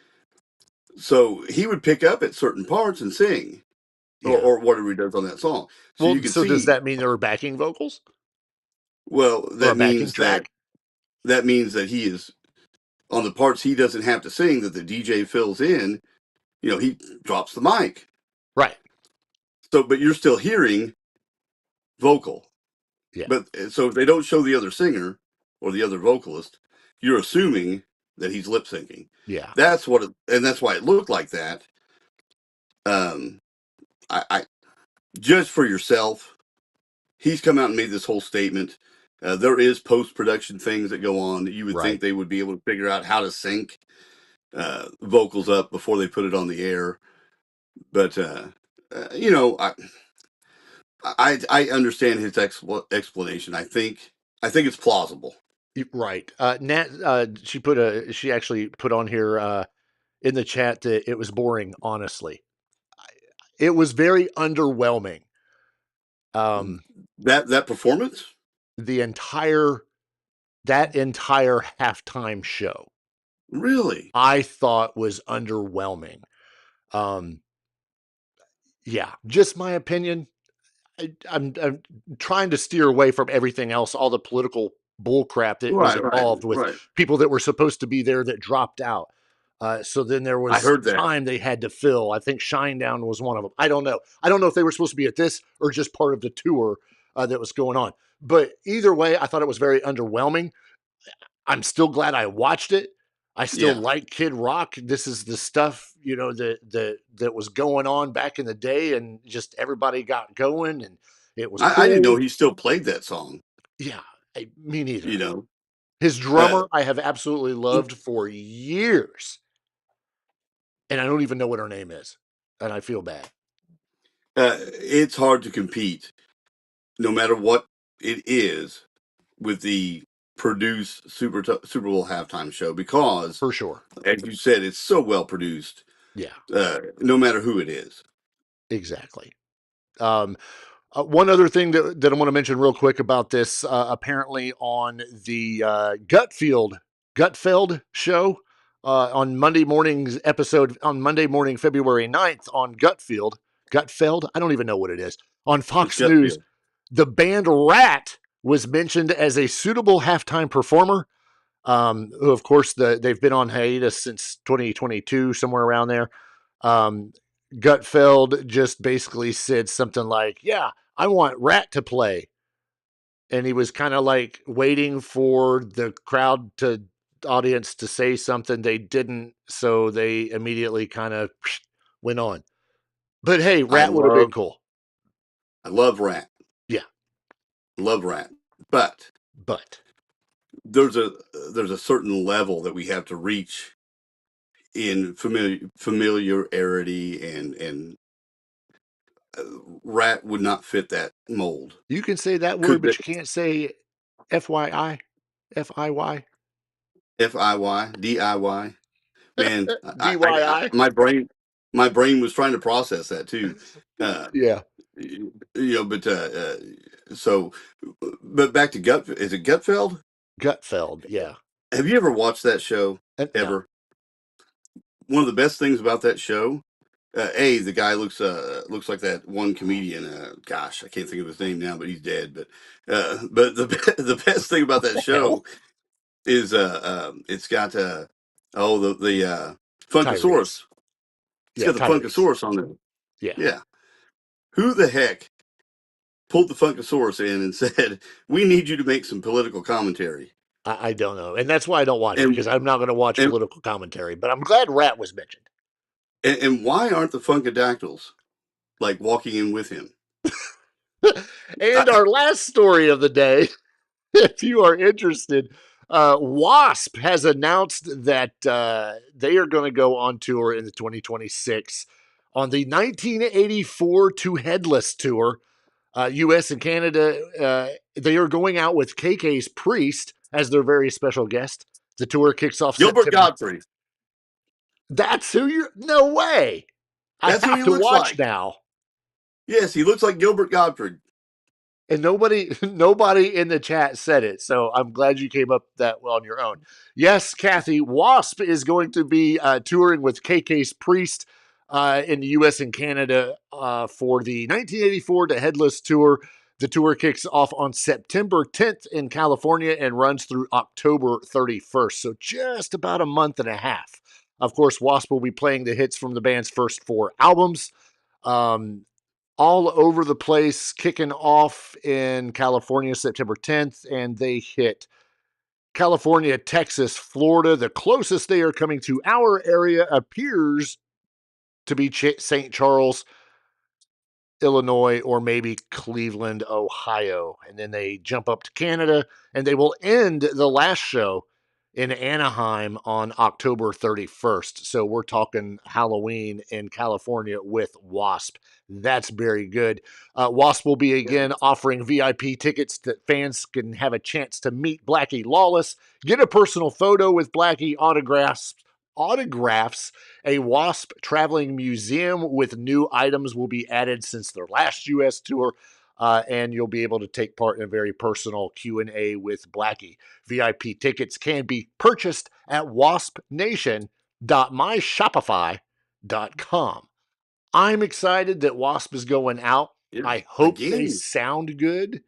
So he would pick up at certain parts and sing, or whatever he does on that song. So you can see. Does that mean there were backing vocals? Well, that means that he is on the parts he doesn't have to sing, that the DJ fills in. He drops the mic. Right. So, but you're still hearing vocal. Yeah. But so if they don't show the other singer or the other vocalist, you're assuming that he's lip syncing. Yeah. That's that's why it looked like that. I judge for yourself. He's come out and made this whole statement. There is post-production things that go on that you would think they would be able to figure out how to sync vocals up before they put it on the air. But I understand his explanation. I think it's plausible. Right. Nat, she actually put on here in the chat that it was boring, honestly. It was very underwhelming. That performance? That entire halftime show. Really? I thought was underwhelming. Yeah, just my opinion. I'm trying to steer away from everything else, all the political bullcrap that was involved with people that were supposed to be there that dropped out. So then there was time they had to fill. I think Shinedown was one of them. I don't know. I don't know if they were supposed to be at this or just part of the tour that was going on. But either way, I thought it was very underwhelming. I'm still glad I watched it. I still like Kid Rock. This is the stuff, that was going on back in the day, and just everybody got going, and it was cool. I didn't know he still played that song. Yeah, me neither. You know, his drummer I have absolutely loved for years, and I don't even know what her name is, and I feel bad. It's hard to compete, no matter what it is, with the produced Super Bowl halftime show, because for sure, as you said, it's so well produced. Yeah, no matter who it is. Exactly. One other thing that I want to mention real quick about this, apparently on the Gutfeld show on Monday morning's episode on Monday morning, February 9th on Gutfeld. I don't even know what it is on Fox News. The band Ratt was mentioned as a suitable halftime performer. Who of course they've been on hiatus since 2022, somewhere around there. Gutfeld just basically said something like, yeah, I want Ratt to play. And he was kind of like waiting for the audience to say something. They didn't, so they immediately kind of went on. But hey, Ratt would have been cool. I love Ratt. Yeah. Love Ratt. But there's a certain level that we have to reach in familiarity, and Ratt would not fit that mold. You can say that word, but you can't say FYI, FIY, FIY, DIY. Man, DYI. My brain was trying to process that too. Yeah. But back to is it Gutfeld? Gutfeld, yeah. Have you ever watched that show? Ever? No. One of the best things about that show, the guy looks like that one comedian. Gosh, I can't think of his name now, but he's dead. But the best thing about that show is it's got the Funkasaurus. It's got the Funkasaurus on there. Yeah. Who the heck pulled the Funkasaurus in and said, "We need you to make some political commentary"? I don't know, and that's why I don't watch it, because I'm not going to watch political commentary. But I'm glad Ratt was mentioned. And why aren't the Funkadactyls like walking in with him? And our last story of the day, if you are interested, W.A.S.P has announced that they are going to go on tour in the 2026 on the 1984 to Headless tour. U.S. and Canada, they are going out with KK's Priest as their very special guest. The tour kicks off Gilbert Gottfried. That's who you're... No way! That's I have to watch now. Yes, he looks like Gilbert Gottfried. And nobody in the chat said it, so I'm glad you came up that on your own. Yes, Kathy, W.A.S.P is going to be touring with KK's Priest in the U.S. and Canada for the 1984 to Headless tour. The tour kicks off on September 10th in California and runs through October 31st, so just about a month and a half. Of course, W.A.S.P will be playing the hits from the band's first 4 albums. All over the place, kicking off in California September 10th, and they hit California, Texas, Florida. The closest they are coming to our area appears to be St. Charles, Illinois, or maybe Cleveland, Ohio. And then they jump up to Canada, and they will end the last show in Anaheim on October 31st. So we're talking Halloween in California with W.A.S.P. That's very good. W.A.S.P. will be again offering VIP tickets that fans can have a chance to meet Blackie Lawless, get a personal photo with Blackie, autographs, a W.A.S.P. traveling museum with new items will be added since their last U.S. tour, and you'll be able to take part in a very personal Q&A with Blackie. VIP tickets can be purchased at waspnation.myshopify.com. I'm excited that W.A.S.P. is going out. Yeah, I hope they again. sound good.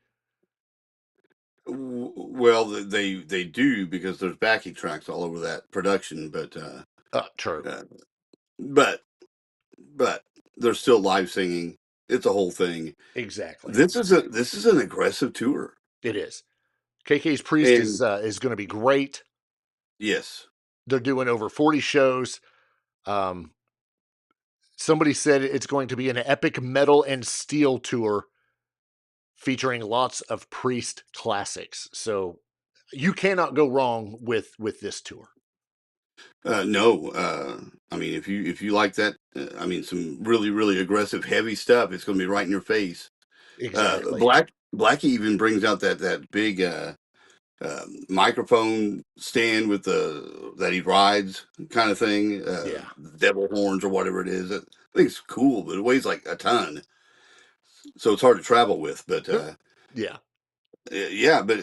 Well, they do, because there's backing tracks all over that production, but True. But they're still live singing. It's a whole thing. Exactly. This is an aggressive tour. It is. KK's Priest is going to be great. Yes. They're doing over 40 shows. Somebody said it's going to be an epic metal and steel tour featuring lots of Priest classics. So you cannot go wrong with this tour. No, I mean, if you like that, I mean, some really aggressive, heavy stuff, it's going to be right in your face. Exactly. Blackie even brings out that big microphone stand with that he rides kind of thing. Yeah. Devil horns or whatever it is. I think it's cool, but it weighs like a ton, so it's hard to travel with. But yeah. Yeah, but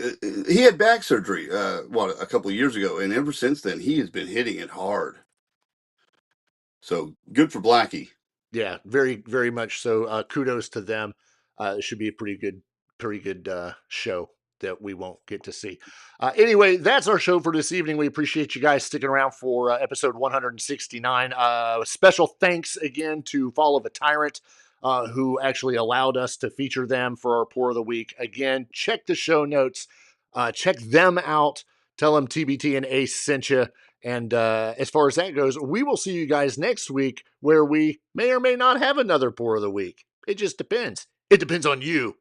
he had back surgery, a couple of years ago, and ever since then he has been hitting it hard. So good for Blackie. Yeah, very much so. Kudos to them. It should be a pretty good show that we won't get to see. Anyway, that's our show for this evening. We appreciate you guys sticking around for episode 169. Special thanks again to Fall of a Tyrant, who actually allowed us to feature them for our Pour of the Week. Again, check the show notes. Check them out. Tell them TbT and Ace sent you. And as far as that goes, we will see you guys next week, where we may or may not have another Pour of the Week. It just depends. It depends on you.